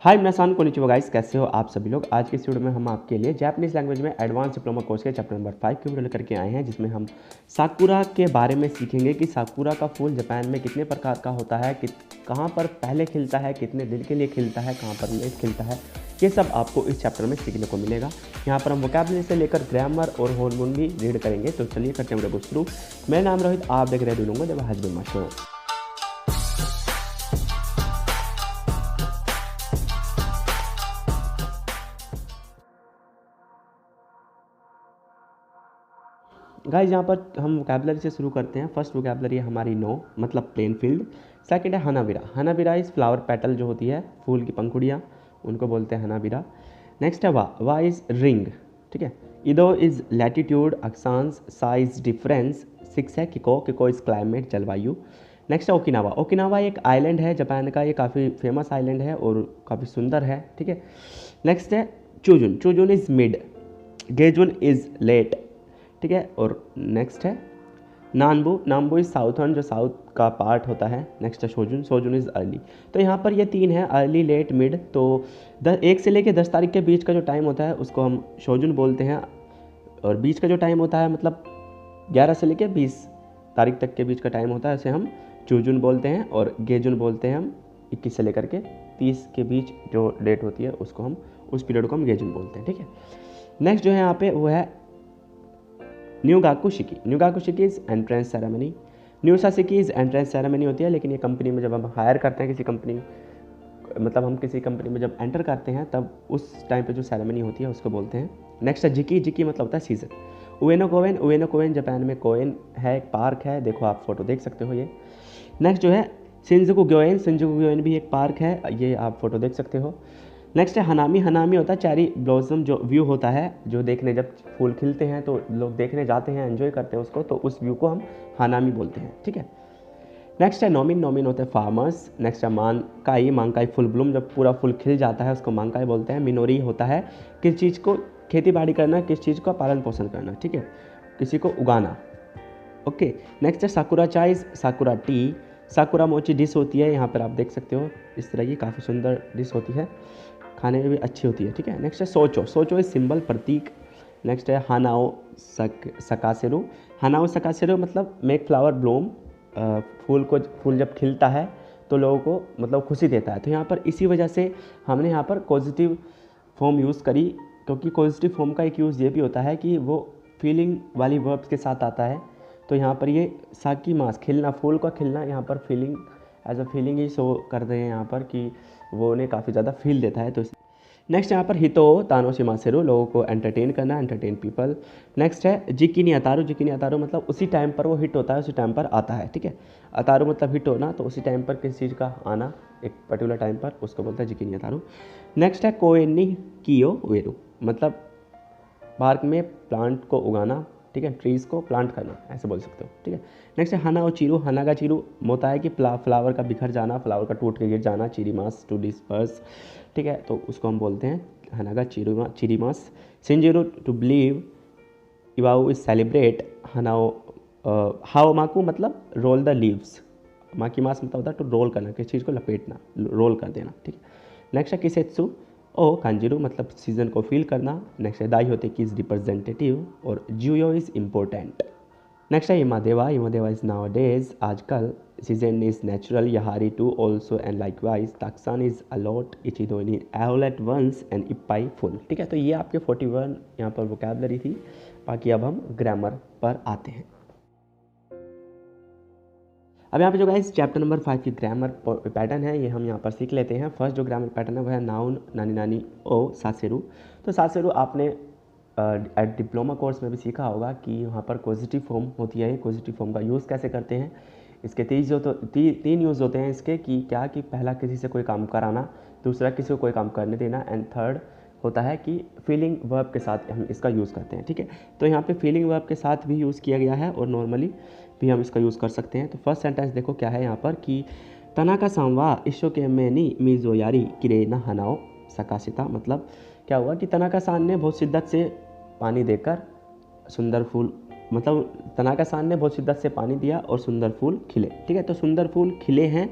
हाय मिनासान konnichiwa guys, कैसे हो आप सभी लोग। आज के इस वीडियो में हम आपके लिए जापानीज़ लैंग्वेज में एडवांस डिप्लोमा कोर्स के चैप्टर नंबर 5 की वीडियो लेकर के आए हैं, जिसमें हम साकुरा के बारे में सीखेंगे कि साकुरा का फूल जापान में कितने प्रकार का होता है, कि कहाँ पर पहले खिलता है, कितने दिन के लिए खिलता है, कहाँ पर लेट खिलता है। ये सब आपको इस चैप्टर में सीखने को मिलेगा। यहाँ पर हम वोकैबुलरी से लेकर ग्रामर और हॉर्मोन भी रीड करेंगे। तो चलिए करते हैं वीडियो को शुरू। मेरा नाम रोहित, आप देख रहे हैं डूलूंगा देवा हजबी शो। गाइस, यहाँ पर हम वोकैबुलरी से शुरू करते हैं। फर्स्ट वोकैबुलरी है हमारी नो, मतलब प्लेन फील्ड। सेकंड है हनाबिरा। हनाबिरा इज़ फ्लावर पेटल जो होती है, फूल की पंखुड़ियाँ, उनको बोलते हैं हनाबिरा। नेक्स्ट है वा इज़ रिंग, ठीक है। इदो इज़ लैटिट्यूड, अक्षांश, साइज डिफरेंस। 6 है किको, किको इज़ क्लाइमेट, जलवायु। नेक्स्ट है ओकिनावा। ओकिनावा एक आइलैंड है जापान का, ये काफ़ी फेमस आइलैंड है और काफ़ी सुंदर है, ठीक है। नेक्स्ट है चूजुन। चूजुन इज़ मिड, गेजुन इज़ लेट, ठीक है। और नेक्स्ट है नानबू। नानबू इज साउथर्न, जो साउथ का पार्ट होता है। नेक्स्ट है शोजुन। शोजुन इज़ अर्ली। तो यहाँ पर ये 3 है, अर्ली, लेट, मिड। तो 1 से लेकर 10 तारीख के बीच का जो टाइम होता है उसको हम शोजुन बोलते हैं, और बीच का जो टाइम होता है मतलब 11 से लेकर 20 तारीख तक के बीच का टाइम होता है, उसे हम चूजुन बोलते हैं। और गेजुन बोलते हैं हम 21 से लेकर के 30 के बीच जो डेट होती है उसको हम, उस पीरियड को हम गेजुन बोलते हैं, ठीक है। नेक्स्ट जो है यहाँ पे वो है न्यूगाकुशिकी। न्यूगाकुशिकी इज़ एंट्रेंस सेरेमनी। न्यूसाशिकी इज़ एंट्रेंस सेरेमनी होती है, लेकिन ये कंपनी में जब हम हायर करते हैं किसी कंपनी, मतलब हम किसी कंपनी में जब एंटर करते हैं तब उस टाइम पे जो सेरेमनी होती है उसको बोलते हैं। नेक्स्ट है जिकी। जिकी मतलब होता है सीजन। उएनो कोवेन। उएनो कोवेन जापान में कोएन है, एक पार्क है, देखो आप फोटो देख सकते हो ये। नेक्स्ट जो है शिंजुकु ग्योएन। शिंजुकु ग्योएन भी एक पार्क है, ये आप फोटो देख सकते हो। नेक्स्ट है हनामी। हनामी होता है चेरी ब्लॉसम, जो व्यू होता है, जो देखने जब फूल खिलते हैं तो लोग देखने जाते हैं, एंजॉय करते हैं उसको, तो उस व्यू को हम हनामी बोलते हैं, ठीक है। नेक्स्ट है नोमिन। नोमिन होते हैं फार्मर्स। नेक्स्ट है मांकाई। मांकाई फुल ब्लूम, जब पूरा फूल खिल जाता है उसको मांकाई बोलते हैं। मिनोरी होता है किस चीज़ को खेती बाड़ी करना, किस चीज़ का पालन पोषण करना, ठीक है, किसी को उगाना। ओके। नेक्स्ट है साकुरा चाय, साकुरा टी। साकुरा मोची डिश होती है, यहाँ पर आप देख सकते हो इस तरह की काफ़ी सुंदर डिश होती है, खाने में भी अच्छी होती है, ठीक है। नेक्स्ट है सोचो। सोचो इज सिंबल, प्रतीक। नेक्स्ट है हानाओ सकासेरू। हानाओ सकासेरू मतलब मेक फ्लावर ब्लूम। फूल जब खिलता है तो लोगों को मतलब खुशी देता है। तो यहाँ पर इसी वजह से हमने यहाँ पर पॉजिटिव फॉर्म यूज़ करी, क्योंकि पॉजिटिव फॉर्म का एक यूज़ ये भी होता है कि वो फीलिंग वाली वर्ब्स के साथ आता है। तो यहाँ पर ये साकी मास, खिलना, फूल का खिलना, यहाँ पर फीलिंग एज अ फीलिंग ही शो कर रहे हैं यहाँ पर कि वो उन्हें काफ़ी ज़्यादा फील देता है। तो नेक्स्ट यहाँ पर हितो तानोशिमा सेरो, लोगों को एंटरटेन करना, एंटरटेन पीपल। नेक्स्ट है जिकिनी अतारू। जिकिनी अतारू मतलब उसी टाइम पर वो हिट होता है, उसी टाइम पर आता है, ठीक है। अतारू मतलब हिट होना, तो उसी टाइम पर किसी चीज़ का आना एक पर्टिकुलर टाइम पर, उसको बोलते हैं जिकिनी अतारू। नेक्स्ट है कोएनी कियो वेरू, मतलब पार्क में प्लांट को उगाना, ठीक है, ट्रीज़ को प्लांट करना, ऐसे बोल सकते हो, ठीक है। नेक्स्ट है हना और चीरू। हना का चीरू होता है कि फ्लावर का बिखर जाना, फ्लावर का टूट के गिर जाना, चीरीमास टू डिस्पर्स, ठीक है, तो उसको हम बोलते हैं हना का चीरीमास। सिंजिरो टू बिलीव। इवाऊ इज सेलिब्रेट। हनाओ हाओ माकू मतलब रोल द लीव्स। माकी मास मतलब होता है टू रोल करना, किसी चीज़ को लपेटना, रोल कर देना, ठीक है। नेक्स्ट है किसेत्सु ओ कांजिरू, मतलब सीजन को फील करना। नेक्स्ट है दाई होते कि इज रिप्रेजेंटेटिव, और जुयो इज़ इम्पोर्टेंट। नेक्स्ट है इमादेवा। इमादेवा इज नाउ डेज, आजकल। सीजन इज नेचुरल, यहारी टू ऑल्सो एंड लाइकवाइज। ताक्सान इज अलॉट, इचिदोनी ऑल एट वंस, एंड इपाई फुल, ठीक है। तो ये आपके 41 यहाँ पर वोकैबुलरी थी। बाकी अब हम ग्रामर पर आते हैं। अब यहाँ पे जो गाइस चैप्टर नंबर 5 की ग्रामर पैटर्न है, ये हम यहाँ पर सीख लेते हैं। फर्स्ट जो ग्रामर पैटर्न है वो है नाउन, नानी नानी ओ सासेरू। तो सासेरू आपने एट डिप्लोमा कोर्स में भी सीखा होगा कि वहाँ पर पॉजिटिव फॉर्म होती है। पॉजिटिव फॉर्म का यूज़ कैसे करते हैं, इसके 3 यूज़ होते हैं इसके, कि क्या कि पहला किसी से कोई काम कराना, दूसरा किसी को कोई काम करने देना, एंड थर्ड होता है कि फीलिंग वर्ब के साथ हम इसका यूज़ करते हैं, ठीक है। तो यहाँ पे फीलिंग वर्ब के साथ भी यूज़ किया गया है और नॉर्मली भी हम इसका यूज़ कर सकते हैं। तो फर्स्ट सेंटेंस देखो क्या है यहाँ पर कि तनाका सांवा इशो के मैनी मीजो यारी किरे न हनाओ सकाशिता, मतलब क्या हुआ कि तनाका सान ने बहुत शिद्दत से पानी देकर सुंदर फूल, मतलब तनाका सान ने बहुत शिद्दत से पानी दिया और सुंदर फूल खिले, ठीक है। तो सुंदर फूल खिले हैं,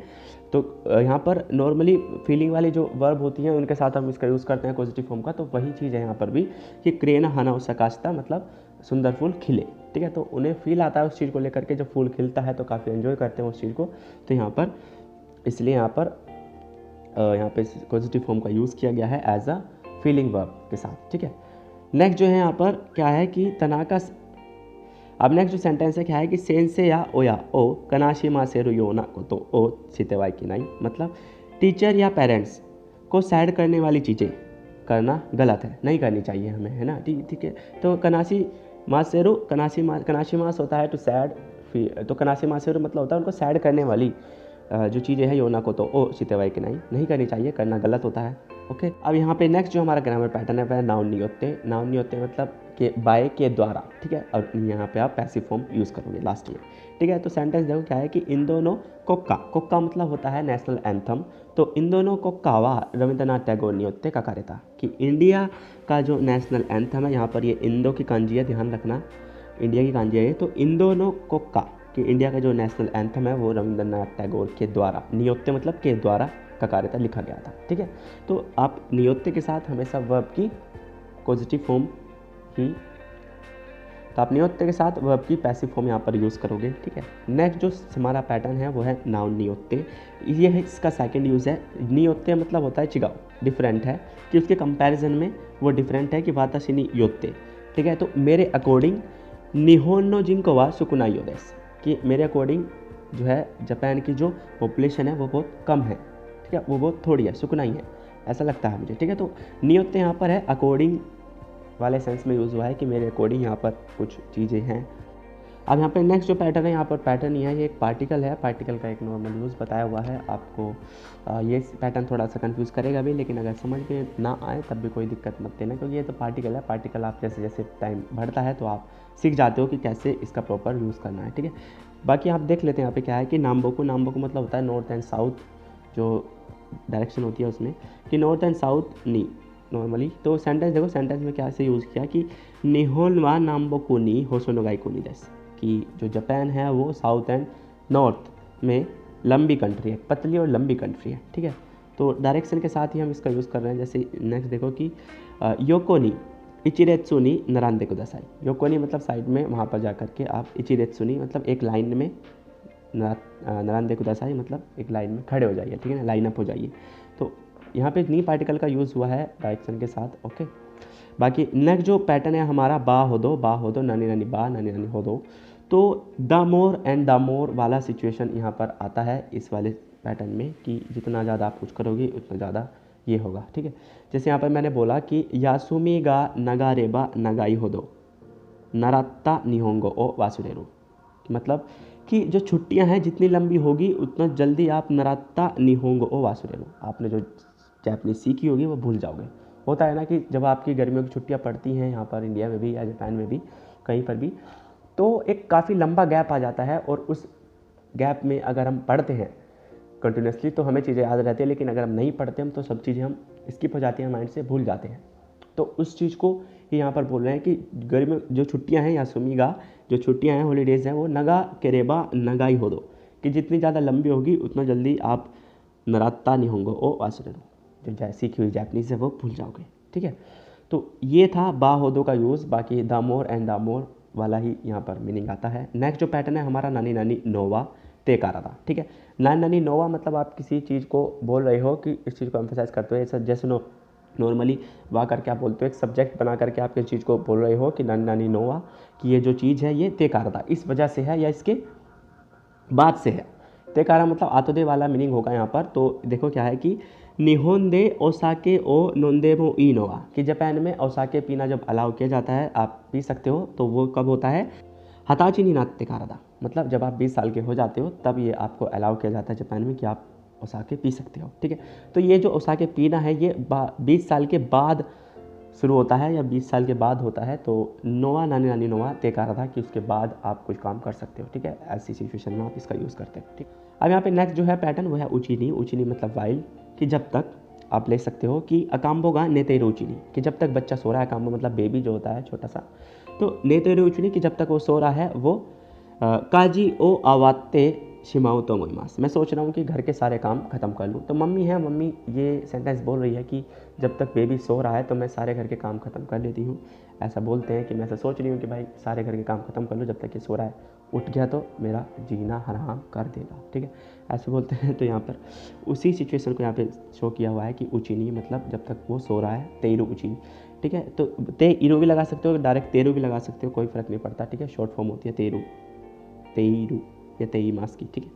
तो यहाँ पर नॉर्मली फीलिंग वाली जो वर्ब होती हैं उनके साथ हम इसका यूज़ करते हैं पॉजिटिव फॉर्म का, तो वही चीज़ है यहाँ पर भी कि क्रेना हना उसकास्ता मतलब सुंदर फूल खिले, ठीक है। तो उन्हें फील आता है उस चीज़ को लेकर के, जब फूल खिलता है तो काफ़ी एंजॉय करते हैं उस चीज़ को। तो यहाँ पर इसलिए यहाँ पे पॉजिटिव फॉर्म का यूज़ किया गया है एज अ फीलिंग वर्ब के साथ, ठीक है। नेक्स्ट जो है यहाँ पर क्या है कि तनाका, अब नेक्स्ट जो सेंटेंस है क्या है कि सेंसे या ओया ओ कनाशिमा से रुयोना को तो ओ सीतेवाई की नाई, मतलब टीचर या पेरेंट्स को सैड करने वाली चीज़ें करना गलत है, नहीं करनी चाहिए हमें, है ना, ठीक है। तो कनाशी मासेरु कनाशी मास होता है टू सैड, तो कनाशी मासेरु मतलब होता है उनको सैड करने वाली जो चीज़ें हैं योना को तो ओ सीतेवाई की नहीं करनी चाहिए, करना गलत होता है। ओके, अब यहाँ पे नेक्स्ट जो हमारा ग्रामर पैटर्न है वह नाउन नियोत्ते मतलब के बाय के द्वारा, ठीक है। और यहाँ पे आप पैसिव फॉर्म यूज़ करोगे लास्ट में, ठीक है। तो सेंटेंस देखो क्या है कि इन दोनों कोक्का मतलब होता है नेशनल एंथम, तो इन दोनों कोक्का रविंद्रनाथ टैगोर नियोत्ते का कार्य था कि इंडिया का जो नेशनल एंथम है, यहाँ पर ये इंदो की कांजी है, ध्यान रखना इंडिया की कांजी है, तो इन दोनों कोक्का कि इंडिया का जो नेशनल एंथम है वो रविंद्रनाथ टैगोर के द्वारा, नियोत्ते मतलब के द्वारा का कार्य था, लिखा गया था, ठीक है। तो आप नियोत्ते के साथ हमेशा वर्ब की पॉजिटिव फॉर्म ही, तो आप नियोत्ते के साथ वर्ब की पैसिव फॉर्म यहाँ पर यूज़ करोगे, ठीक है। नेक्स्ट जो हमारा पैटर्न है वो है नाउन नियोत्ते, ये है इसका सेकंड यूज़ है। नियोत्ते मतलब होता है चिगाओ, डिफरेंट है कि उसके कंपैरिजन में वो डिफरेंट है कि वाताशी नि योत्ते, ठीक है। तो मेरे अकॉर्डिंग निहोनो जिनको वा सुकुनाई देश, कि मेरे अकॉर्डिंग जो है जापान की जो पॉपुलेशन है वो बहुत कम है, ठीक है, वो बहुत थोड़ी है, सुकुनाई है, ऐसा लगता है मुझे, ठीक है। तो नियोत्ते यहाँ पर है अकॉर्डिंग वाले सेंस में यूज़ हुआ है कि मेरे अकॉर्डिंग यहाँ पर कुछ चीज़ें हैं। अब यहाँ पे नेक्स्ट जो पैटर्न है, यहाँ पर पैटर्न यह है, ये एक पार्टिकल है, पार्टिकल का एक नॉर्मल यूज़ बताया हुआ है आपको। ये पैटर्न थोड़ा सा कंफ्यूज करेगा भी, लेकिन अगर समझ में ना आए तब भी कोई दिक्कत मत देना, क्योंकि ये तो पार्टिकल है। पार्टिकल आप जैसे जैसे टाइम बढ़ता है तो आप सीख जाते हो कि कैसे इसका प्रॉपर यूज़ करना है, ठीक है। बाकी आप देख लेते हैं यहाँ पे क्या है कि नाम्बोकू मतलब होता है नॉर्थ एंड साउथ, जो डायरेक्शन होती है उसमें, कि north and south knee normally. तो सेंटेंस देखो, सेंटेंस में क्या से यूज़ किया कि निहोन वा नाम्बोकू नी होसोनोगाई को नी देस, कि जो जापान है वो साउथ एंड नॉर्थ में लंबी कंट्री है, पतली और लंबी कंट्री है, ठीक है। तो डायरेक्शन के साथ ही हम इसका यूज़ कर रहे हैं। जैसे नेक्स्ट देखो कि योकोनी इचिरेत्सुनी नरांदे कुदासाई, योकोनी मतलब साइड में, वहाँ पर जा कर के आप इचिरेत्सुनी मतलब एक लाइन में, नरांदे कुदासाई मतलब एक लाइन में खड़े हो जाइए, ठीक है ना, लाइन अप हो जाइए। तो यहाँ पे नी पार्टिकल का यूज़ हुआ है डायरेक्शन के साथ, ओके। बाकी नेक्स्ट जो पैटर्न है हमारा बा हो दो नानी नानी बा नानी नानी हो दो, तो the more and the more वाला सिचुएशन यहाँ पर आता है इस वाले पैटर्न में, कि जितना ज़्यादा आप कुछ करोगे उतना ज़्यादा ये होगा, ठीक है। जैसे यहाँ पर मैंने बोला कि यासुमी गा नगारेबा नगाई हो दो नरात्ता निहोंगो ओ वासुरेरु, मतलब कि जो छुट्टियां हैं जितनी लंबी होगी उतना जल्दी आप नरात्ता निहोंगो ओ वासुरेरु, आपने जो जापानीज सीखी होगी वो भूल जाओगे। होता है ना कि जब आपकी गर्मियों की छुट्टियां पड़ती हैं यहाँ पर इंडिया में भी या जापान में भी, कहीं पर भी, तो एक काफ़ी लंबा गैप आ जाता है, और उस गैप में अगर हम पढ़ते हैं कंटिन्यूसली तो हमें चीज़ें याद रहती है, लेकिन अगर हम नहीं पढ़ते हम तो सब चीज़ें हम स्किप हो जाती हैं, माइंड से भूल जाते हैं। तो उस चीज़ को ही यहाँ पर बोल रहे हैं कि गर्मी जो छुट्टियाँ हैं या सुमीगा जो छुट्टियाँ हैं, हॉलीडेज़ हैं, वो नगा केरेबा नगाई हो दो, कि जितनी ज़्यादा लंबी होगी उतना जल्दी आप नरात्ता नहीं होंगे ओ वासुरेरो, जो सीखी हुई जापनीज़ है वो भूल जाओगे, ठीक है। तो ये था बा होदो का यूज़। बाकी the more and the more वाला ही यहाँ पर मीनिंग आता है। नेक्स्ट जो पैटर्न है हमारा नानी नानी नोवा तेकारा था, ठीक है। नानी नानी नोवा मतलब आप किसी चीज़ को बोल रहे हो कि इस चीज़ को एम्फेसाइज करते हो, ऐसा जैसे नॉर्मली वाह करके आप बोलते हो, एक सब्जेक्ट बना करके आप किसी चीज़ को बोल रहे हो कि नानी नानी नोवा, कि ये जो चीज़ है ये तेकारा था, इस वजह से है या इसके बाद से है। तेकारा मतलब आतोदे वाला मीनिंग होगा यहाँ पर। तो देखो क्या है कि निहोन दे ओसाके ओ नोंदे मो ई नोवा, कि जापान में ओसाके पीना जब अलाउ किया जाता है, आप पी सकते हो, तो वो कब होता है, हताची नी नात तेकारा था, मतलब जब आप 20 साल के हो जाते हो तब ये आपको अलाउ किया जाता है जापान में कि आप ओसाके पी सकते हो, ठीक है। तो ये जो ओसाके पीना है ये 20 साल के बाद शुरू होता है या 20 साल के बाद होता है। तो नोवा नानी नानी नोवा तेकारा था कि उसके बाद आप कुछ काम कर सकते हो, ठीक है, ऐसी सिचुएशन में आप इसका यूज़ करते हो, ठीक। अब यहाँ पे नेक्स्ट जो है पैटर्न वो है उचीनी। उचीनी मतलब वाइल, कि जब तक आप ले सकते हो कि अकाम्बोगा नेतेरो उचीनी, कि जब तक बच्चा सो रहा है, अकाम्बो मतलब बेबी जो होता है छोटा सा, तो नेतेरो उचीनी कि जब तक वो सो रहा है वो काजी ओ आवाते शिमाओ तो मोइमास, मैं सोच रहा हूँ कि घर के सारे काम ख़त्म कर लूँ। तो मम्मी है, मम्मी ये सेंटेंस बोल रही है कि जब तक बेबी सो रहा है तो मैं सारे घर के काम ख़त्म कर लेती हूँ। ऐसा बोलते हैं कि मैं ऐसा सोच रही हूँ कि भाई सारे घर के काम ख़त्म कर लो जब तक ये सो रहा है, उठ गया तो मेरा जीना हराम कर देगा, ठीक है, ऐसे बोलते हैं। तो यहाँ पर उसी सिचुएशन को यहाँ पे शो किया हुआ है कि उचिनी मतलब जब तक वो सो रहा है, तेरू उचिनी, ठीक है। तो ते इरो भी लगा सकते हो, डायरेक्ट तेरू भी लगा सकते हो, कोई फ़र्क नहीं पड़ता, ठीक है। शॉर्ट फॉर्म होती है तेरू, तेईरू या तेई मास की, ठीक है।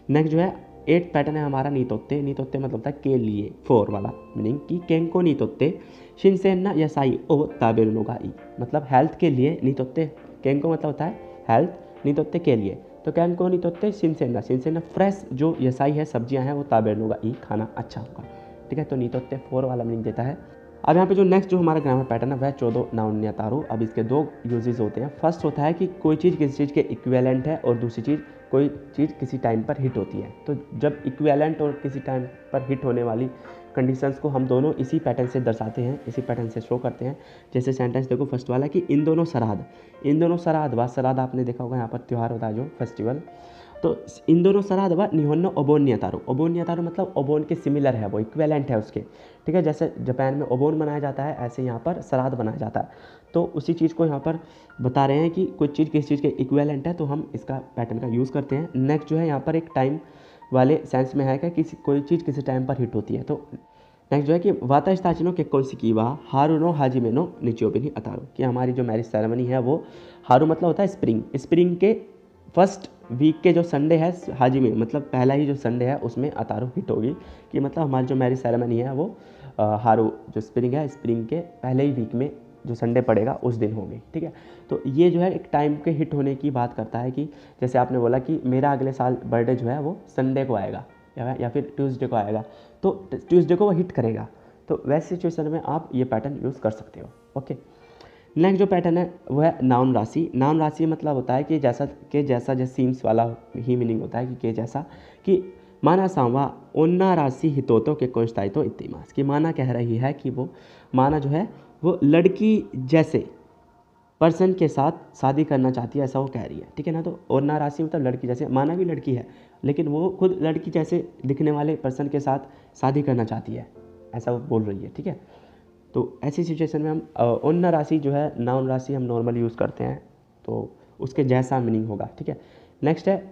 नेक्स्ट जो है 8 पैटर्न है हमारा नीतोत्ते। नीतोत्ते मतलब होता है के लिए, फॉर वाला मीनिंग कि केंको नीतोत्ते शिनसेन्ना यासाई ओ ताबेरुनो गा ई, मतलब हेल्थ के लिए नीतोत्ते, केंको मतलब होता है हेल्थ, नीतोत्ते के लिए, तो केंको नीतोत्ते शिनसेन्ना, शिनसेन्ना फ्रेश जो यासाई है, सब्जियां हैं, वो ताबेरुनो गा ई खाना अच्छा होगा, ठीक है। तो नीतोत्ते फॉर वाला मीनिंग देता है। अब यहाँ पे जो नेक्स्ट जो हमारा ग्रामर पैटर्न है वह 14 नाउन्या तारू। अब इसके 2 यूजेस होते हैं। फर्स्ट होता है कि कोई चीज़ किसी चीज़ के इक्विवेलेंट है, और दूसरी चीज़ कोई चीज़ किसी टाइम पर हिट होती है। तो जब इक्विवेलेंट और किसी टाइम पर हिट होने वाली कंडीशंस को हम दोनों इसी पैटर्न से दर्शाते हैं, इसी पैटर्न से शो करते हैं। जैसे सेंटेंस देखो फर्स्ट वाला कि इन दोनों श्राद्ध, इन दोनों श्राद्ध व श्राद्ध आपने देखा होगा यहाँ पर त्यौहार होता है जो फेस्टिवल, तो इन दोनों श्राद्ध व निहोन्नो ओबोन नियतारो, ओबोन नियतारो मतलब ओबोन के सिमिलर है, वो इक्विवेलेंट है उसके, ठीक है। जैसे जापान में ओबोन मनाया जाता है, ऐसे यहाँ पर श्राद्ध बनाया जाता है। तो उसी चीज़ को यहाँ पर बता रहे हैं कि कुछ चीज़ किसी चीज़ के इक्विवेलेंट है, तो हम इसका पैटर्न का यूज़ करते हैं। नेक्स्ट जो है यहाँ पर एक टाइम वाले सेंस में है कि किसी कोई चीज़ किसी टाइम पर हिट होती है। तो नेक्स्ट जो है कि वाता स्ताचिनो के कौन सी कीवा हारुनो हाजिमेनो निचियोबिनी अतारो, कि हमारी जो मैरिज सेरेमनी है वो हारू मतलब होता है स्प्रिंग, स्प्रिंग के फर्स्ट वीक के जो संडे है हाजी में, मतलब पहला ही जो संडे है उसमें अतारो हिट होगी, कि मतलब हमारी जो मैरिज सेरेमनी है वो हारू जो स्प्रिंग है, स्प्रिंग के पहले ही वीक में जो संडे पड़ेगा उस दिन होगी, ठीक है। तो ये जो है एक टाइम के हिट होने की बात करता है कि जैसे आपने बोला कि मेरा अगले साल बर्थडे जो है वो संडे को आएगा या फिर ट्यूसडे को आएगा, तो ट्यूसडे को वो हिट करेगा। तो वैसे सिचुएशन में आप ये पैटर्न यूज़ कर सकते हो, ओके। नेक्स्ट जो पैटर्न है वो है नाउन राशि। नाउन राशि मतलब होता है कि जैसा जैसे सीम्स वाला ही मीनिंग होता है कि जैसा कि माना सांवा ओन्ना राशि हितोतो के कोंस्ताई तो इत्तीमास, कि माना कह रही है कि वो माना जो है वो लड़की जैसे पर्सन के साथ शादी करना चाहती है, ऐसा वो कह रही है, ठीक है ना। तो ओन्ना राशि मतलब लड़की जैसे, माना भी लड़की है लेकिन वो खुद लड़की जैसे दिखने वाले पर्सन के साथ शादी करना चाहती है, ऐसा वो बोल रही है, ठीक है। तो ऐसी सिचुएशन में हम ओन्ना राशि जो है नाउन राशि हम नॉर्मल यूज़ करते हैं, तो उसके जैसा मीनिंग होगा, ठीक है। नेक्स्ट है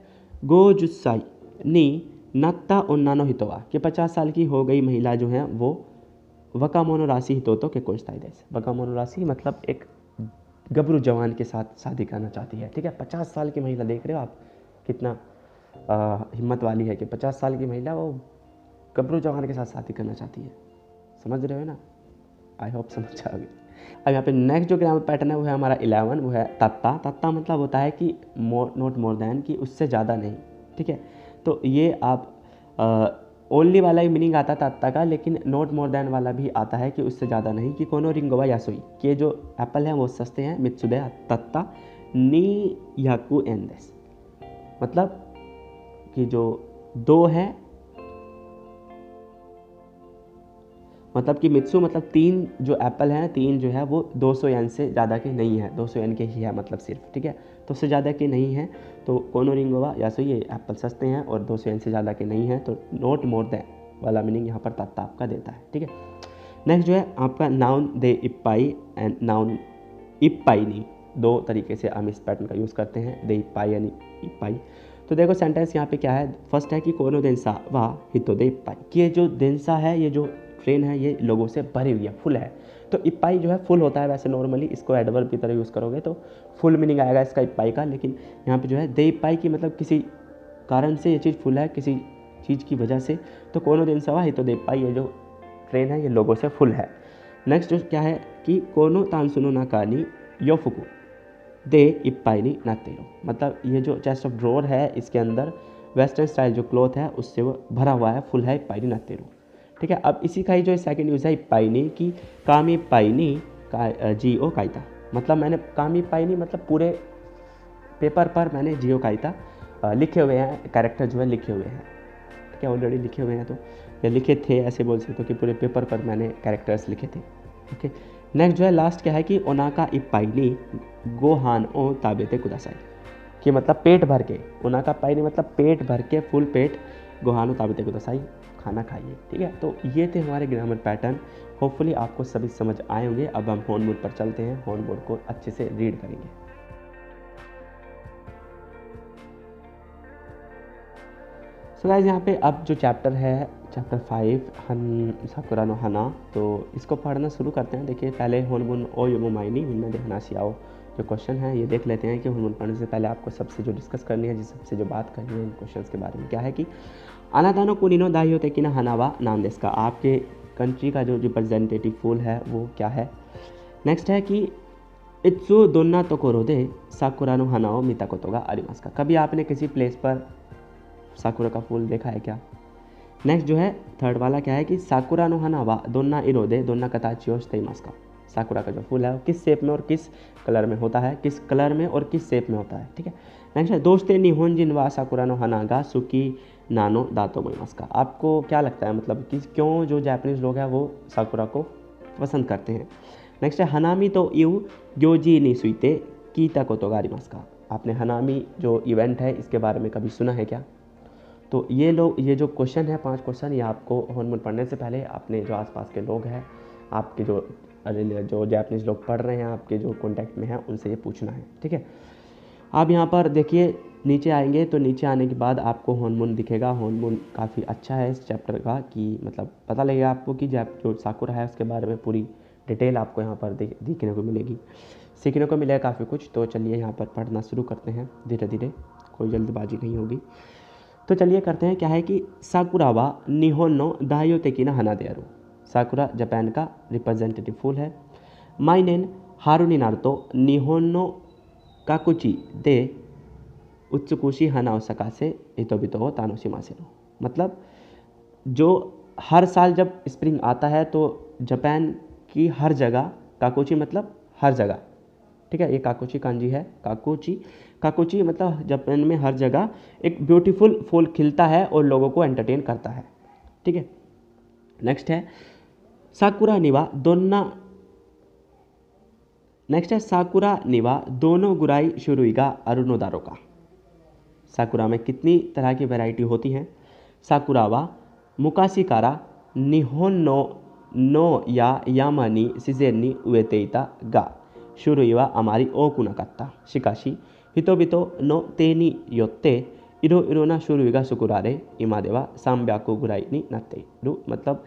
गो जुस्साई नी नत्ता ओन्नानो हितोवा, कि 50 साल की हो गई महिला जो है वो वकामोनो राशि हितोतो के कोंस्ताई देस, वकामोनो राशि मतलब एक गबरू जवान के साथ शादी करना चाहती है, ठीक है। 50 साल की महिला, देख रहे हो आप कितना हिम्मत वाली है कि 50 साल की महिला वो गबरू जवान के साथ शादी करना चाहती है, समझ रहे हो ना। आई होप समझ आ गई। अब यहाँ पे नेक्स्ट जो ग्रामर पैटर्न है वो है हमारा 11, वो है तत्ता। तत्ता मतलब होता है कि नॉट मोर देन, कि उससे ज़्यादा नहीं, ठीक है। तो ये आप ओनली वाला ही मीनिंग आता है तत्ता का, लेकिन नॉट मोर देन वाला भी आता है कि उससे ज़्यादा नहीं, कि कोनो रिंगोवा यासुई, कि ये जो एप्पल हैं वो सस्ते हैं, मित्सुदे तत्ता नी याकू एंडेस, मतलब कि जो 2 हैं, मतलब कि मित्सु मतलब 3 जो एप्पल हैं, 3 जो है वो 200 येन से ज़्यादा के नहीं है, 200 येन के ही है मतलब सिर्फ, ठीक है। तो उससे ज़्यादा के नहीं है, तो कोनो रिंगोवा या सो ये एप्पल सस्ते हैं और 200 येन से ज़्यादा के नहीं है, तो नॉट मोर देन वाला मीनिंग यहाँ पर तत्ता आपका देता है, ठीक है। नेक्स्ट जो है आपका नाउन दे इप्पाई एंड नाउन इप्पाईनी, 2 तरीके से हम इस पैटर्न का यूज़ करते हैं, दे इप्पाई यानी इप्पाई। तो देखो सेंटेंस यहाँ पे क्या है, फर्स्ट है कि कोनो देंसा वाह हितो दे इप्पाई, कि ये जो देंसा है, ये जो ट्रेन है ये लोगों से भरी हुई है, फुल है। तो इप्पाई जो है फुल होता है, वैसे नॉर्मली इसको एडवर्ब की तरह यूज़ करोगे तो फुल मीनिंग आएगा इसका इप्पाई का, लेकिन यहाँ पे जो है दे इप्पाई की मतलब किसी कारण से ये चीज़ फुल है, किसी चीज़ की वजह से। तो कोनो दिन सवा ही तो दे इप्पाई, ये जो ट्रेन है ये लोगों से फुल है। नेक्स्ट जो क्या है कि कोनो तानसुनो नाकानी योफुकु दे इप्पाई नी नातेरो, मतलब ये जो चेस्ट ऑफ ड्रॉर है इसके अंदर वेस्टर्न स्टाइल जो क्लॉथ है उससे वो भरा हुआ है, फुल है इप्पाई नी नातेरो, ठीक है। अब इसी का ही जो सेकंड यूज़ है इप्पाईनी की कामी पाईनी का जीओ कायता, मतलब मैंने कामी पाईनी मतलब पूरे पेपर पर मैंने जीओ कायता लिखे हुए हैं, कैरेक्टर जो है लिखे हुए हैं, ठीक है, ऑलरेडी लिखे हुए हैं, तो या लिखे थे ऐसे बोल सकते हो कि पूरे पेपर पर मैंने कैरेक्टर्स लिखे थे, ओके। नेक्स्ट जो है लास्ट क्या है कि ओनाका इप्पाईनी गोहान ओ ताबेते कुदासाई, कि मतलब पेट भर के, उना का पाई नहीं मतलब पेट भर के, फुल पेट गोहानो ताबते को दसाई, खाना खाइए। ठीक है, तो ये थे हमारे ग्रामर पैटर्न। होपफुली आपको सभी समझ आए होंगे। अब हम होनबोर्ड पर चलते हैं, होनबोर्ड को अच्छे से रीड करेंगे। सो गाइस, यहाँ पे अब जो चैप्टर है, चैप्टर 5 हन साकुरा नो हाना, तो इसको पढ़ना शुरू करते हैं। देखिए, पहले होनबुन ओ योमो माइनी मिन्ना दे हनाशियाओ जो क्वेश्चन है ये देख लेते हैं कि होनबुन पढ़ने से पहले आपको सबसे जो डिस्कस करनी है, जिस सबसे जो बात करनी है इन क्वेश्चंस के बारे में, क्या है कि अनादानो कुनिनो दाहियो तेकिना हनावा नाम देश का, आपके कंट्री का जो रिप्रेजेंटेटिव फूल है वो क्या है। नेक्स्ट है कि इत्सु दोन्ना तोकोरो दे साकुरा नो हनाओ मिताकोतो गा आरिमास का, कभी आपने किसी प्लेस पर साकुरा का फूल देखा है क्या। नेक्स्ट जो है थर्ड वाला क्या है कि साकुरा नो हनावा दोन्ना इरोदे दोन्ना कताचियोश तेइमास का, साकुरा का जो फूल है वो किस शेप में और किस कलर में होता है, किस कलर में और किस शेप में होता है। ठीक है, नेक्स्ट है दोस्ते निहोंजिन वा साकुरा नो हनागा सुकी नानो दातो मोइमास का, आपको क्या लगता है मतलब कि क्यों जो जापानीज लोग हैं वो साकुरा को पसंद करते हैं। नेक्स्ट है हनामी तो यू ग्योजी नी सुइते कीता कोतो गा आरिमास का, आपने हनामी जो इवेंट है इसके बारे में कभी सुना है क्या। तो ये जो क्वेश्चन है 5 क्वेश्चन, ये आपको होनबुन पढ़ने से पहले अपने जो आसपास के लोग हैं, आपके जो जापानीज लोग पढ़ रहे हैं, आपके जो कॉन्टैक्ट में हैं, उनसे ये पूछना है। ठीक है, आप यहाँ पर देखिए नीचे आएंगे तो नीचे आने के बाद आपको होनबुन दिखेगा। होनबुन काफ़ी अच्छा है इस चैप्टर का, कि मतलब पता लगेगा आपको कि जो साकुरा है उसके बारे में पूरी डिटेल आपको यहाँ पर देखने को मिलेगी, सीखने को मिलेगा काफ़ी कुछ। तो चलिए यहाँ पर पढ़ना शुरू करते हैं धीरे धीरे, कोई जल्दबाजी नहीं होगी। तो चलिए करते हैं। क्या है कि साकुरा वा निहोन नो दायो तेकिना हना दे आरो, साकुरा जापान का रिप्रेजेंटेटिव फूल है। माइनेन हारू नी नारुतो निहोन नो काकुची दे उत्सुकुशी हनाओ सकासे इतोबितो हो तानोशिमासे नो, मतलब जो हर साल जब स्प्रिंग आता है तो जापान की हर जगह, काकुची मतलब हर जगह, ठीक है, ये काकुची कांजी है, काकुची मतलब जापान में हर जगह एक ब्यूटीफुल फूल खिलता है और लोगों को एंटरटेन करता है। ठीक है, नेक्स्ट है साकुरा निवा दोनों गुराई शुरुईगा अरुणोदारो का, साकुरा में कितनी तरह की वैरायटी होती हैं। साकुरावा मुकाशिकारा निहोन नो या यामानी सीजेन नी उएतेइता गा शुरुईवा अमारी ओकुनाकत्ता शिकाशी हितो बितो नो तेनी योत्ते इरो इरोना शुरुईगा सुकुरारे इमादेवा सांब्याकु गुराई नी नत्ते रु, मतलब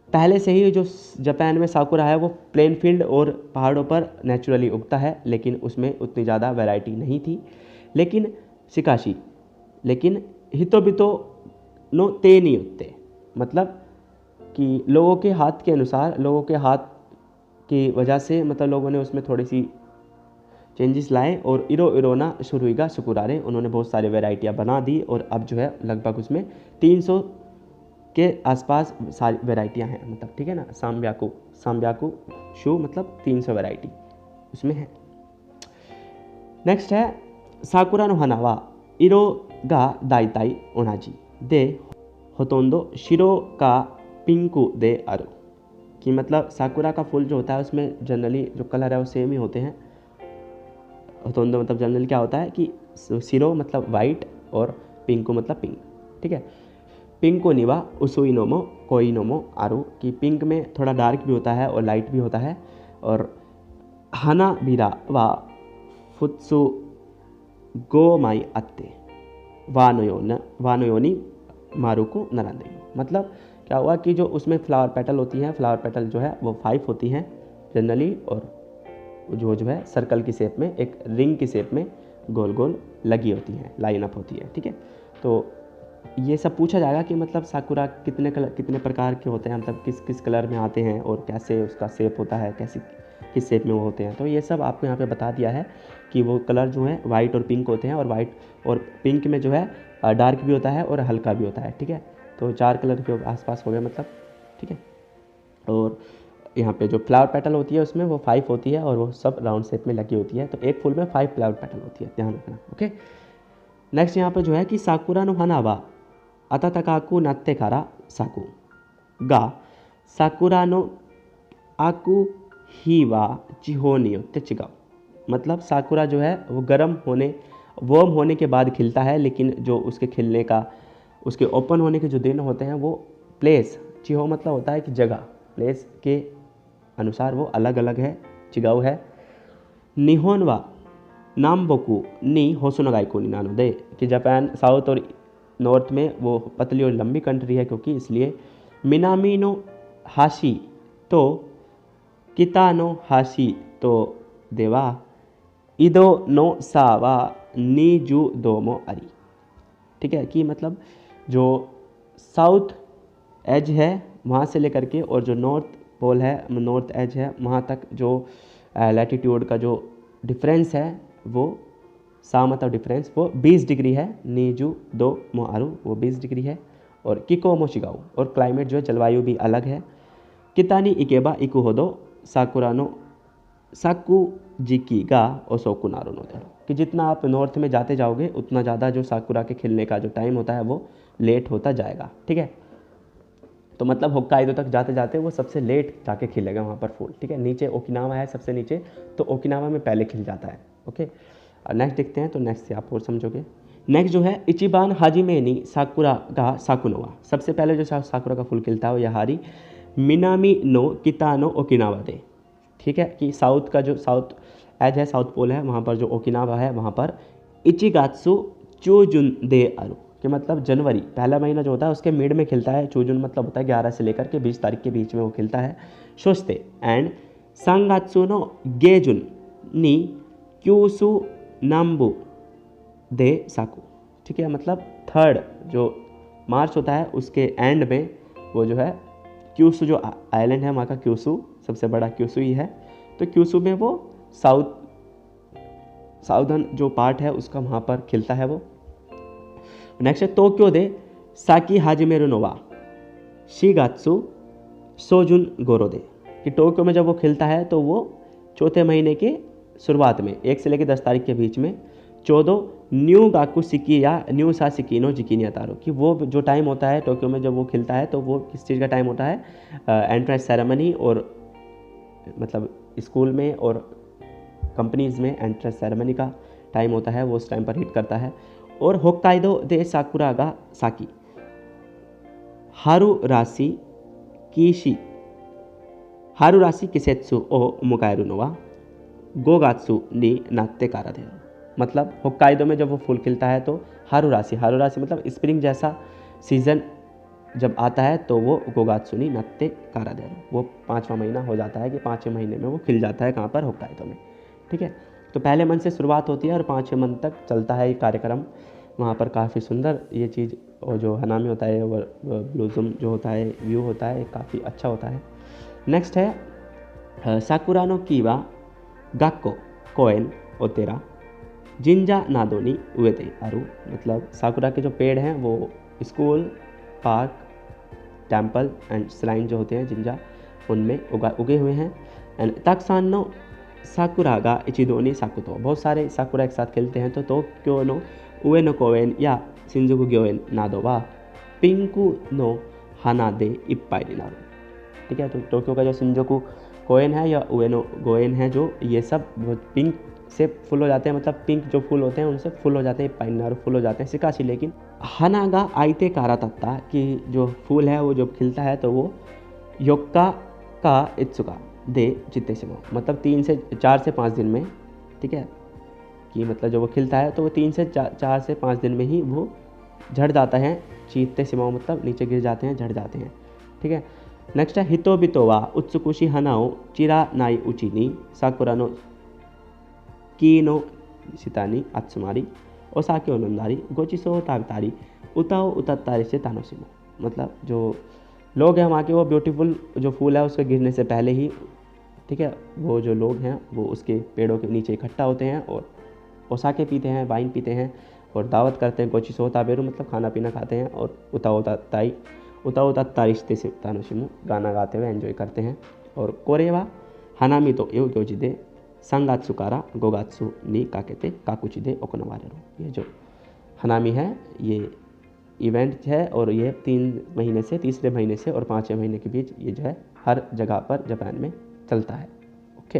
पहले से ही जो जापान में साकुरा है वो प्लेन फील्ड और पहाड़ों पर नेचुरली उगता है, लेकिन उसमें उतनी ज़्यादा वैरायटी नहीं थी। लेकिन हितोबितो नो ते नहीं होते, मतलब कि लोगों के हाथ के अनुसार, लोगों के हाथ की वजह से मतलब लोगों ने उसमें थोड़ी सी चेंजेस लाए और इरो इरोना शुरुईगा सुकुरारे, उन्होंने बहुत सारी वैरायटियाँ बना दी और अब जो है लगभग उसमें 300 के आसपास सारी वैरायटियाँ हैं, मतलब ठीक है ना। सांब्याकू शू मतलब 300 वैरायटी उसमें है। नेक्स्ट है साकुरा नो हनावा इरो गा दाइताई ओनाजी दे होतोंदो शिरो का पिंकू दे आरो, कि मतलब साकुरा का फूल जो होता है उसमें जनरली जो कलर है वो सेम ही होते हैं। होतोंदो मतलब जनरली क्या होता है कि शिरो मतलब वाइट और पिंकू मतलब पिंक। ठीक है, पिंको निवा उसुइनोमो कोइनोमो आरो, कि पिंक में थोड़ा डार्क भी होता है और लाइट भी होता है। और हना बिरा वा फुत्सु गो माई अत्ते वानोयोनी मारुको नरांदे, मतलब क्या हुआ कि जो उसमें फ्लावर पेटल होती हैं, फ्लावर पेटल जो है वो 5 होती हैं जनरली, और जो है सर्कल की शेप में, एक रिंग की शेप में गोल गोल लगी होती हैं, लाइन अप होती है। ठीक है, तो ये सब पूछा जाएगा कि मतलब साकुरा कितने प्रकार के होते हैं, मतलब किस किस कलर में आते हैं और कैसे उसका शेप होता है, कैसे किस शेप में वो होते हैं। तो ये सब आपको यहाँ पे बता दिया है कि वो कलर जो है वाइट और पिंक होते हैं, और वाइट और पिंक में जो है डार्क भी होता है और हल्का भी होता है। ठीक है, तो 4 कलर के आसपास हो गए मतलब। ठीक है, और यहाँ पे जो फ्लावर पेटल होती है उसमें वो 5 होती है और वो सब राउंड शेप में लगी होती है, तो एक फूल में 5 फ्लावर पेटल होती है, ध्यान रखना। ओके, नेक्स्ट यहाँ पे जो है कि साकुरा नो हनावा अताताकाकु नात्ते कारा साकु गा साकुरा नो आकु ही वा चिहो नियोत्ते चिगाओ, मतलब साकुरा जो है वो गर्म होने वर्म होने के बाद खिलता है, लेकिन जो उसके खिलने का, उसके ओपन होने के जो दिन होते हैं वो प्लेस, चिहो मतलब होता है कि जगह, प्लेस के अनुसार वो अलग अलग है, चिगाऊ है। निहोन वा नामबोकू नी होसुनगाइको नी नानोदे, कि जापान साउथ और नॉर्थ में वो पतली और लंबी कंट्री है क्योंकि इसलिए। मिनामी नो हाशी तो किता नो हाशी तो देवा इदो नो सावा नीजू दोमो अरी। ठीक है, कि मतलब जो साउथ एज है वहाँ से लेकर के और जो नॉर्थ पोल है, नॉर्थ एज है, वहाँ तक जो लैटिट्यूड का जो डिफरेंस है वो सा मतलब डिफरेंस वो 20 डिग्री है। नीजू दो मोआरू वो 20 डिग्री है। और किको मोशिगाऊ, और क्लाइमेट जो है जलवायु भी अलग है। कितानी इकेबा इकु होदो साकुरानो साकु जिकी गा ओसोकु नारो नोदेरो, कि जितना आप नॉर्थ में जाते जाओगे उतना ज़्यादा जो साकुरा के खिलने का जो टाइम होता है वो लेट होता जाएगा। ठीक है, तो मतलब होक्काइदो तक जाते जाते वो सबसे लेट जाके खिलेगा वहाँ पर फूल। ठीक है, नीचे ओकिनावा है सबसे नीचे, तो ओकिनावा में पहले खिल जाता है। ओके, नेक्स्ट देखते हैं, तो नेक्स्ट से आप और समझोगे। नेक्स्ट जो है इचिबान हाजिमे नी साकुरा गा साकुनोवा, सबसे पहले जो साकुरा का फूल खिलता है वो यहारी मिनामी नो कितानो ओकिनावा दे। ठीक है, कि साउथ का जो साउथ एज है, साउथ पोल है, वहाँ पर जो ओकिनावा है वहाँ पर इचिगात्सु चूजुन दे अरु, कि मतलब जनवरी पहला महीना जो होता है उसके मिड में खिलता है। चूजुन मतलब होता है 11 से लेकर के 20 तारीख के बीच में वो खिलता है। शोस्ते एंड सांगात्सु नो गेजुन नी क्यूसु नाम्बू दे साकू। ठीक है, मतलब थर्ड जो मार्च होता है उसके एंड में वो जो है क्यूसू जो आइलैंड है वहाँ का, क्यूसू सबसे बड़ा क्यूसू ही है, तो क्यूसू में वो साउदर्न जो पार्ट है उसका वहाँ पर खिलता है वो। नेक्स्ट है टोक्यो दे साकी हाजिमेरु नोवा शीगात्सु सोजुन गोरो दे, कि टोक्यो में जब वो खिलता है तो वो चौथे महीने के शुरुआत में 1 से लेकर 10 तारीख के बीच में। 14 न्यू गाकू सिकी या न्यू सा सिकीनो जिकीनी अतारो, कि वो जो टाइम होता है टोक्यो में जब वो खिलता है तो वो किस चीज़ का टाइम होता है, एंट्रेंस सेरेमनी और मतलब स्कूल में और कंपनीज़ में एंट्रेंस सेरेमनी का टाइम होता है, वो उस टाइम पर हिट करता है। और होक्काइदो दे साकुरा गा साकी हारू राशि कीशी हारू राशि किसेत्सु ओ मुकायरु नोवा गोगात्सु नी नात्ते कारा दे, मतलब होक्काइदो में जब वो फूल खिलता है तो हारू राशि मतलब स्प्रिंग जैसा सीज़न जब आता है तो वो गोगात्सु नी नात्ते कारा दे, वो 5वां महीना हो जाता है कि 5वें महीने में वो खिल जाता है कहाँ पर, होक्काइदो में। ठीक है, तो पहले मंथ से शुरुआत होती है और 5वें मंथ तक चलता है ये कार्यक्रम। वहाँ पर काफ़ी सुंदर ये चीज़, और जो हनामी होता है वो ब्लूजम जो होता है व्यू होता है काफ़ी अच्छा होता है। नेक्स्ट है साकुरानो कीवा गाक्को कोएन ओतेरा जिंजा नादोनी उएते आरू, मतलब साकुरा के जो पेड़ हैं वो school, park, temple and shrine जो होते हैं जिंजा, उनमें उगे हुए हैं। एंड ताक्सानो साकुरा गा इचिदोनी साकुतो, बहुत सारे साकुरा एक साथ खिलते हैं। तो टोक्यो नो उएनो कोएन या शिंजुकु ग्योएन नादो वा पिंकू नो हाना दे इप्पाई नी नारू। ठीक है, तो टोक्यो का जो शिंजुकु कोएन है या उएनो गोएन है, जो ये सब पिंक से फुल हो जाते हैं, मतलब पिंक जो फूल होते हैं उनसे फुल हो जाते हैं, पाइन नारू फुल हो जाते हैं सिकाशी। लेकिन हनागा आइते कारा तत्ता, कि जो फूल है वो जब खिलता है तो वो योक्का का इत्सुका दे चित्ते से, मतलब 4 से 5 दिन में। ठीक है, कि मतलब जब वो खिलता है तो वो 3 से 4 से 5 दिन में ही वो झड़ जाता है। चीते सिमाओ मतलब नीचे गिर जाते हैं, झड़ जाते हैं। ठीक है, नेक्स्ट है हितो बितोवा उत्सुकुशी हनाओ चिरा नाई उचिनी साकुरानो कीनो सितानी अत्सुमारी ओसाके ओनंदारी गोचिसो तागतारी उताओ उतत्तारी से तानोसिमो, मतलब जो लोग हैं वहाँ के वो ब्यूटीफुल जो फूल है उसके गिरने से पहले ही, ठीक है, वो जो लोग हैं वो उसके पेड़ों के नीचे इकट्ठा होते हैं और ओसाके पीते हैं, वाइन पीते हैं और दावत करते हैं। गोचिसो ताबेरू मतलब खाना पीना खाते हैं, और उताओ तारिश्ते से तानोशिमो गाना गाते हुए एंजॉय करते हैं। और कोरेवा हनामी तो एव गोजिदे संगात्सुकारा गोगात्सु नी काकेते काकुचिदे ओकोनवारेरो, ये जो हनामी है ये इवेंट है और ये 3 महीने से और 5वें महीने के बीच ये जो है हर जगह पर जापान में चलता है। ओके,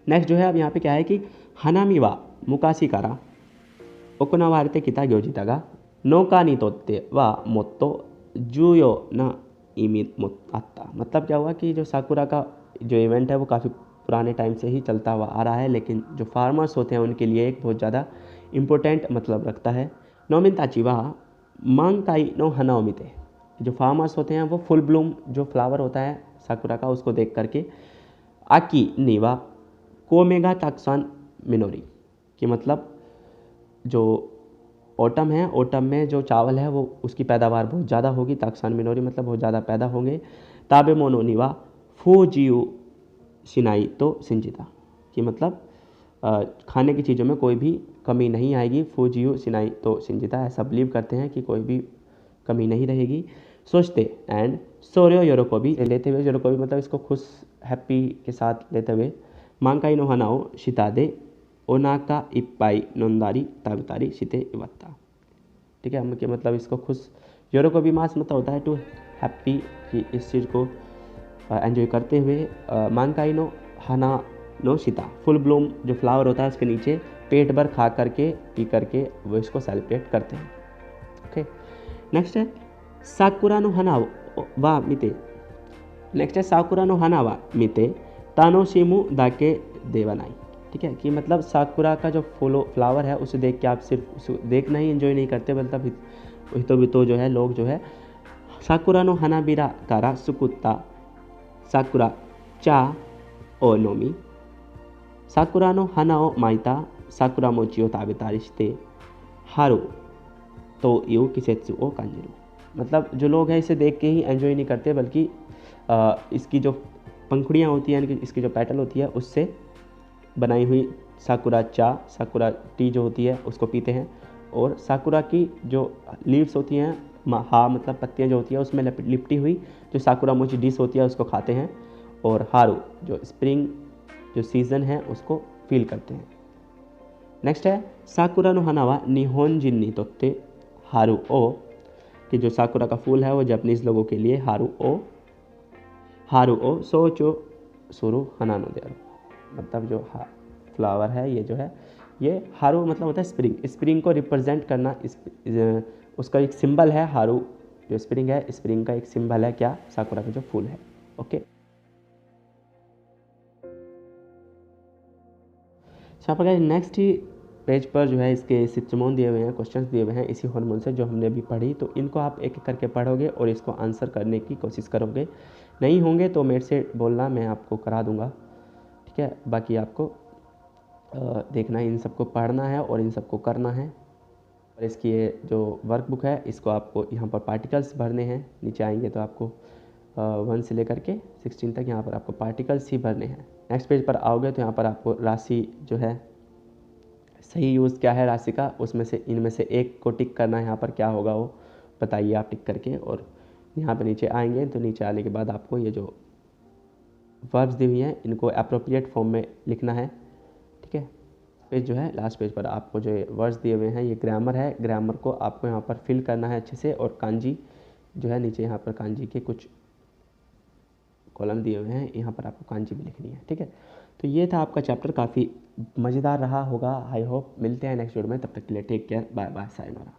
नेक्स्ट जो है अब यहाँ पे क्या है कि हनामी वा 昔から行われてきた行事だが、農家にとってはもっと重要な意味もあった। मतलब क्या हुआ कि जो साकुरा का जो इवेंट है वो काफ़ी पुराने टाइम से ही चलता हुआ आ रहा है, लेकिन जो फार्मर्स होते हैं उनके लिए एक बहुत ज़्यादा इम्पोर्टेंट मतलब रखता है। नोमिन ताचिवा मांकाई नो हनाओमिते, जो फार्मर्स होते हैं वो फुल ब्लूम जो फ्लावर होता है साकुरा का उसको देख करके आकी नीवा कोमेगा ताक्सान मिनोरी, कि मतलब जो ओटम है, ओटम में जो चावल है वो उसकी पैदावार बहुत ज़्यादा होगी, ताक्सान मिनोरी मतलब बहुत ज़्यादा पैदा होंगे। ताबे मोनो नीवा फूजियू शिनाई तो सिंजिता, कि मतलब खाने की चीज़ों में कोई भी कमी नहीं आएगी। फूजियू सिनाई तो सिंजिता, ऐसा बिलीव करते हैं कि कोई भी कमी नहीं रहेगी। सोचते एंड सोर्यो योरोकोबी लेते हुए, योरोकोबी मतलब इसको खुश हैप्पी के साथ लेते हुए, मांकाई नो हनाओ शितादे ओनाका इप्पाई नोंदारी ताबतारी शिते इवत्ता, ठीक है, कि मतलब इसको खुश, योरोकोबी मास मतलब होता है टू हैप्पी, कि इस चीज़ को एंजॉय करते हुए। मांकाई नो हना नो शिता, फुल ब्लूम जो फ्लावर होता है उसके नीचे पेट भर खा करके पी करके वो इसको सेलिब्रेट करते हैं। ओके, नेक्स्ट है साकुरा नो हना वा मिते, नेक्स्ट है साकुरा नो हना वा मिते तानोशिमु दाके देवानाई, ठीक है, कि मतलब साकुरा का जो फ्लावर है उसे देख के आप सिर्फ उसे देखना ही एंजॉय नहीं करते, मतलब तो जो है लोग जो है साकुरा नो हनाबिरा कारा सुकुत्ता साकुरा चा ओ नोमी साकुरा नो हना ओ माइता साकुरा मोची ओ ताबेतारी शिते हारू तो यू किसेत्सु ओ कांजिरू, मतलब जो लोग हैं इसे देख के ही एंजॉय नहीं करते, बल्कि इसकी जो पंखुड़ियाँ होती हैं, इसकी जो पेटल होती है उससे बनाई हुई साकुरा चा, साकुरा टी जो होती है उसको पीते हैं, और साकुरा की जो लीव्स होती हैं, मतलब पत्तियाँ जो होती हैं उसमें लिपटी हुई जो साकुरा मोची डिश होती है उसको खाते हैं, और हारू जो स्प्रिंग जो सीज़न है उसको फील करते हैं। नेक्स्ट है साकुरा नो हनावा निहोन जिन्नी तोत्ते हारू ओ, कि जो साकुरा का फूल है वो जापानीज़ लोगों के लिए हारू ओ सोचो सुरु हनानो देरो, मतलब जो फ्लावर है ये जो है ये हारू मतलब होता है स्प्रिंग, स्प्रिंग को रिप्रेजेंट करना, उसका एक सिंबल है हारू, जो स्प्रिंग है स्प्रिंग का एक सिंबल है क्या, साकुरा का जो फूल है। ओके, यहाँ पर नेक्स्ट ही पेज पर जो है इसके सिचमोन दिए हुए हैं, क्वेश्चंस दिए हुए हैं इसी हार्मोन से जो हमने अभी पढ़ी, तो इनको आप एक एक करके पढ़ोगे और इसको आंसर करने की कोशिश करोगे। नहीं होंगे तो मेरे से बोलना, मैं आपको करा दूंगा, ठीक है। बाकी आपको देखना है, इन सबको पढ़ना है और इन सबको करना है। और इसकी ये जो वर्कबुक है इसको आपको यहाँ पर पार्टिकल्स भरने हैं, नीचे आएंगे तो आपको 1 से लेकर के 16 तक यहाँ पर आपको पार्टिकल्स ही भरने हैं। नेक्स्ट पेज पर आओगे तो यहाँ पर आपको राशि जो है सही यूज़ क्या है राशि का, उसमें से इनमें से एक को टिक करना है, यहाँ पर क्या होगा वो बताइए आप टिक करके। और यहाँ पर नीचे आएंगे तो नीचे आने के बाद आपको ये जो वर्ब्स दी हुई हैं इनको अप्रोप्रिएट फॉर्म में लिखना है, ठीक है। पेज जो है लास्ट पेज पर आपको जो वर्ड्स दिए हुए हैं ये ग्रामर है, ग्रामर को आपको यहाँ पर फिल करना है अच्छे से। और कांजी जो है नीचे यहाँ पर कांजी के कुछ कॉलम दिए हुए हैं, यहाँ पर आपको कांजी भी लिखनी है, ठीक है। तो ये था आपका चैप्टर, काफ़ी मज़ेदार रहा होगा आई होप। मिलते हैं नेक्स्ट वीडियो में, तब तक के लिए take care, bye bye, sayonara.